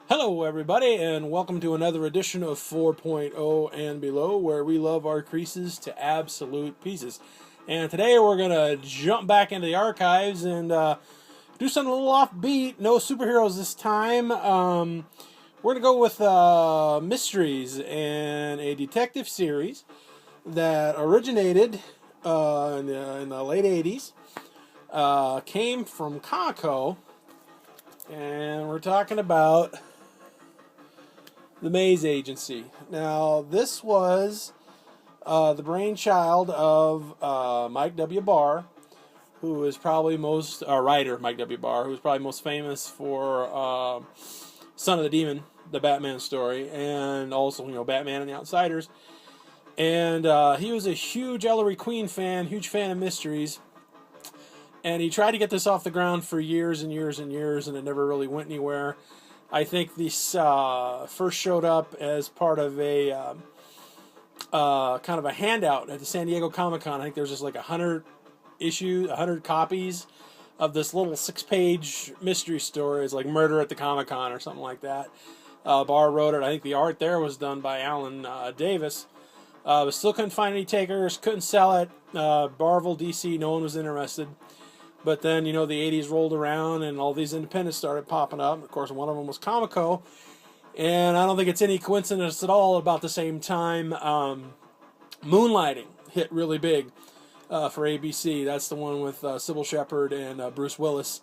Hello, everybody, and welcome to another edition of 4.0 and Below, where we love our creases to absolute pieces. And today we're going to jump back into the archives and do something a little offbeat. No superheroes this time. We're going to go with mysteries and a detective series that originated in the late 80s, came from Comico, and we're talking about the Maze Agency. Now, this was the brainchild of Mike W. Barr, who is probably writer Mike W. Barr, who is probably most famous for Son of the Demon, the Batman story, and also, Batman and the Outsiders. And he was a huge Ellery Queen fan, huge fan of mysteries. And he tried to get this off the ground for years and years and years, and it never really went anywhere. I think this first showed up as part of a kind of a handout at the San Diego Comic-Con. I think there was just like 100 copies of this little 6-page mystery story. It's like Murder at the Comic-Con or something like that. Barr wrote it. I think the art there was done by Alan Davis. But still couldn't find any takers, couldn't sell it. Barville, DC, no one was interested. But then, the 80s rolled around and all these independents started popping up. Of course, one of them was Comico. And I don't think it's any coincidence at all, about the same time, Moonlighting hit really big for ABC. That's the one with Sybil Shepherd and Bruce Willis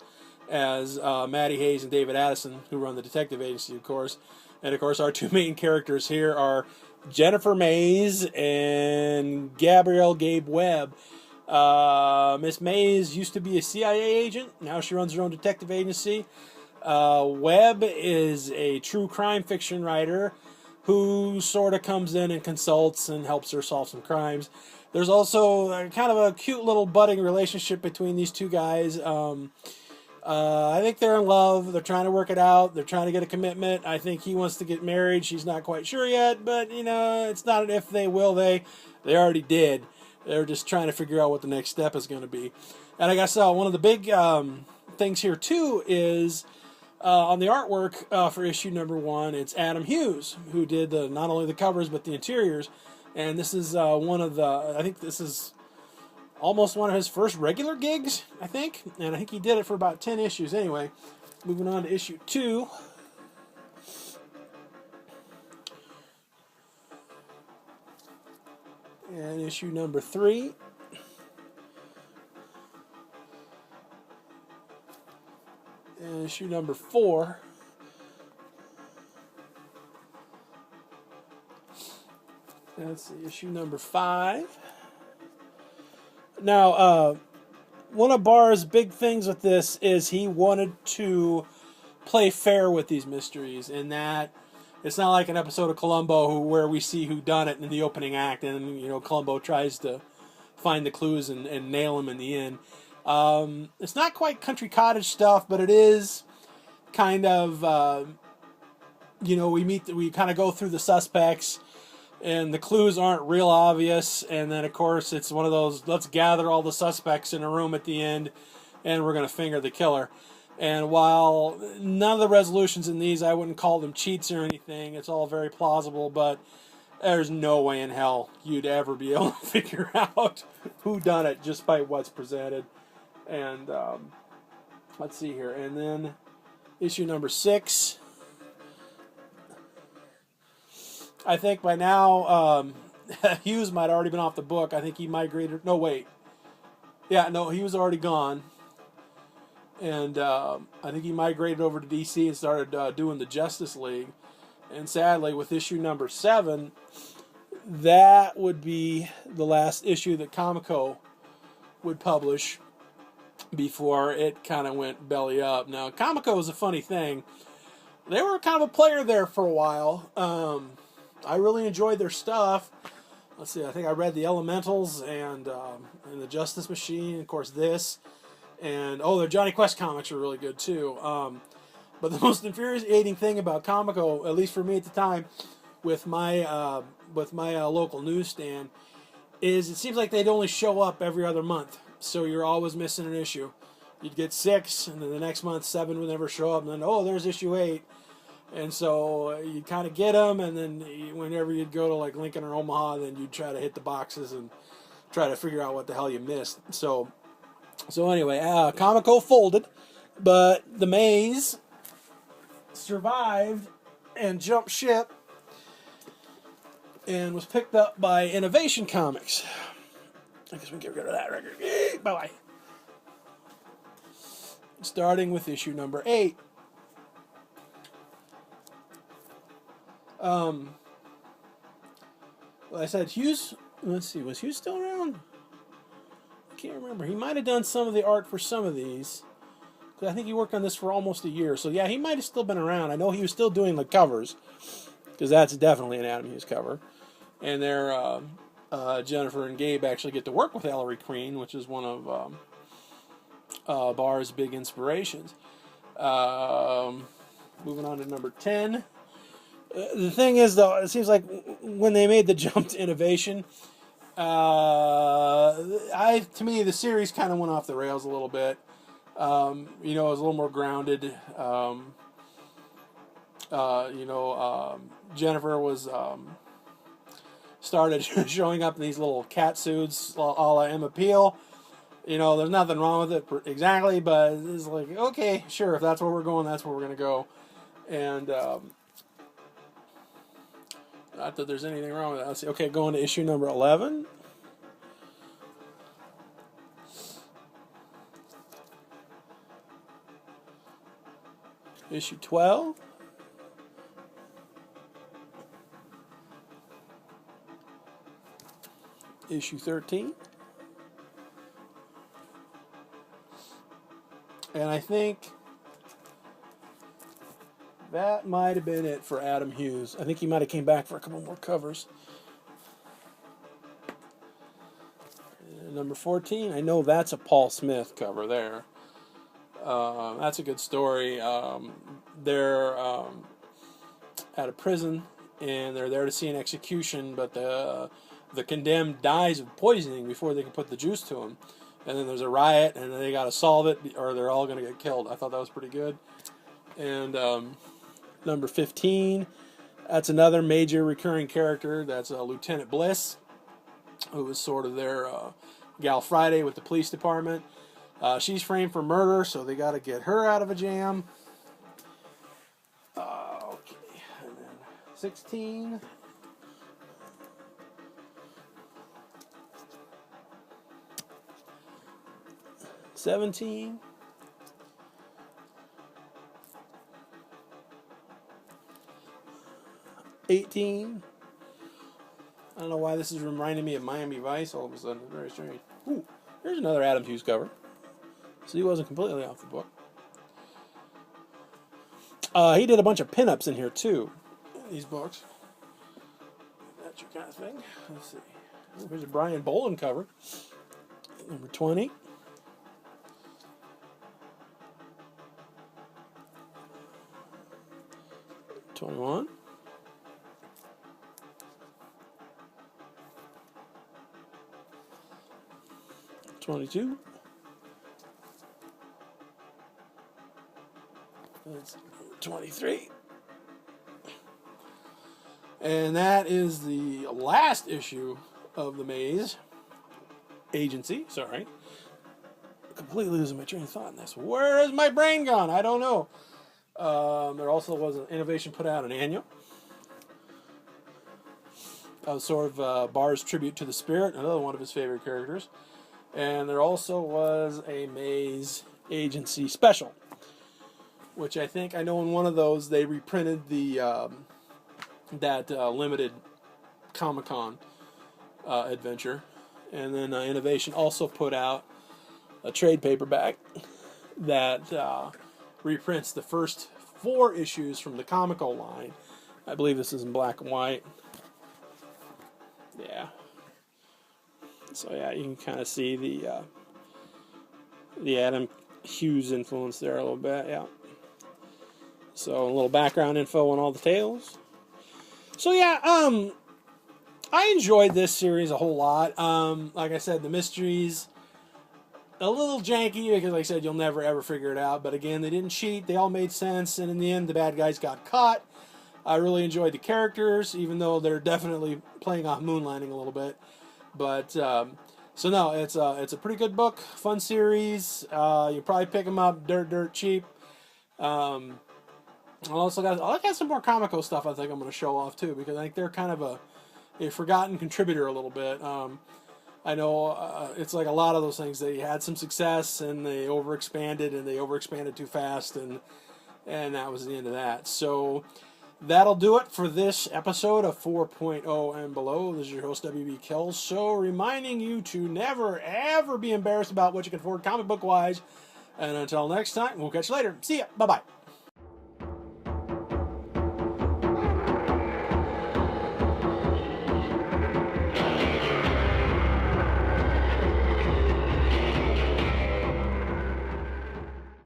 as Matty Hayes and David Addison, who run the detective agency, of course. And, of course, our two main characters here are Jennifer Mays and Gabrielle Gabe Webb. Miss Mays used to be a CIA agent. Now she runs her own detective agency. Webb is a true crime fiction writer who sort of comes in and consults and helps her solve some crimes. There's also kind of a cute little budding relationship between these two guys. I think they're in love. They're trying to work it out. They're trying to get a commitment. I think he wants to get married. She's not quite sure yet, but, it's not an if they will they. They already did. They're just trying to figure out what the next step is going to be. And I guess one of the big things here, too, is on the artwork for issue number 1, it's Adam Hughes, who did not only the covers, but the interiors. And this is I think this is almost one of his first regular gigs, I think. And I think he did it for about 10 issues anyway. Moving on to issue 2. And issue number 3. And issue number 4. And let's see, issue number 5. Now, one of Barr's big things with this is he wanted to play fair with these mysteries, in that it's not like an episode of Columbo where we see who done it in the opening act, and Columbo tries to find the clues and nail them in the end. It's not quite Country Cottage stuff, but it is kind of we kind of go through the suspects, and the clues aren't real obvious, and then of course it's one of those, let's gather all the suspects in a room at the end, and we're going to finger the killer. And while none of the resolutions in these, I wouldn't call them cheats or anything, it's all very plausible, but there's no way in hell you'd ever be able to figure out who done it just by what's presented. And let's see here. And then issue number 6. I think by now Hughes might have already been off the book. I think he migrated. No, wait. Yeah, no, he was already gone. And I think he migrated over to DC and started doing the Justice League. And sadly, with issue number 7, that would be the last issue that Comico would publish before it kind of went belly up. Now, Comico is a funny thing. They were kind of a player there for a while. I really enjoyed their stuff. Let's see, I think I read the Elementals and the Justice Machine, of course this. And, their Johnny Quest comics are really good, too. But the most infuriating thing about Comico, at least for me at the time, with my local newsstand, is it seems like they'd only show up every other month. So you're always missing an issue. You'd get 6, and then the next month 7 would never show up. And then, there's issue 8. And so you'd kind of get them, and then whenever you'd go to like Lincoln or Omaha, then you'd try to hit the boxes and try to figure out what the hell you missed. So anyway, Comico folded, but the maze survived and jumped ship and was picked up by Innovation Comics. I guess we can get rid of that record. Bye-bye. Starting with issue number 8. Well, I said Hughes. Let's see, was Hughes still around? I can't remember. He might have done some of the art for some of these. I think he worked on this for almost a year. So yeah, he might have still been around. I know he was still doing the covers, because that's definitely an Adam Hughes cover. And there, Jennifer and Gabe actually get to work with Ellery Queen, which is one of Barr's big inspirations. Moving on to number 10. The thing is, though, it seems like when they made the jump to Innovation, to me, the series kind of went off the rails a little bit. It was a little more grounded. Jennifer was started showing up in these little cat suits, a la Emma Peel. There's nothing wrong with it exactly, but it's like, okay, sure, if that's where we're going, that's where we're going to go. And not that there's anything wrong with that. Let's see. Okay, going to issue number 11. Issue 12. Issue 13. And I think that might have been it for Adam Hughes. I think he might have came back for a couple more covers. Number 14, I know that's a Paul Smith cover there. That's a good story. They're at a prison, and they're there to see an execution, but the condemned dies of poisoning before they can put the juice to him. And then there's a riot, and then they got to solve it, or they're all going to get killed. I thought that was pretty good. And number 15, that's another major recurring character. That's Lieutenant Bliss, who was sort of their Gal Friday with the police department. She's framed for murder, so they got to get her out of a jam. Okay, and then 16. 17. 18. I don't know why this is reminding me of Miami Vice all of a sudden. It's very strange. Ooh, here's another Adam Hughes cover. So he wasn't completely off the book. He did a bunch of pinups in here too. These books. That's your kind of thing. Let's see. Oh, here's a Brian Boland cover. Number 20. 21. 22. That's 23. And that is the last issue of the Maze Agency. Sorry. Completely losing my train of thought in this. Where is my brain gone? I don't know. There also was an Innovation put out an annual. Sort of Barr's tribute to the Spirit, another one of his favorite characters. And there also was a Maze Agency special, which I think, I know in one of those they reprinted the that limited Comic-Con adventure. And then Innovation also put out a trade paperback that reprints the first 4 issues from the Comico line. I believe this is in black and white. Yeah. So yeah, you can kind of see the Adam Hughes influence there a little bit. Yeah. So a little background info on all the tales. So yeah, I enjoyed this series a whole lot. Like I said, the mysteries a little janky because, like I said, you'll never ever figure it out. But again, they didn't cheat. They all made sense, and in the end, the bad guys got caught. I really enjoyed the characters, even though they're definitely playing off moonlighting a little bit. But so no, it's a pretty good book, fun series. You probably pick them up dirt cheap. I also got some more Comico stuff. I think I'm going to show off too, because I think they're kind of a forgotten contributor a little bit. I know it's like a lot of those things. They had some success and they overexpanded too fast, and that was the end of that. So that'll do it for this episode of 4.0 and Below. This is your host, WB Kells. So reminding you to never, ever be embarrassed about what you can afford comic book wise. And until next time, we'll catch you later. See ya. Bye-bye.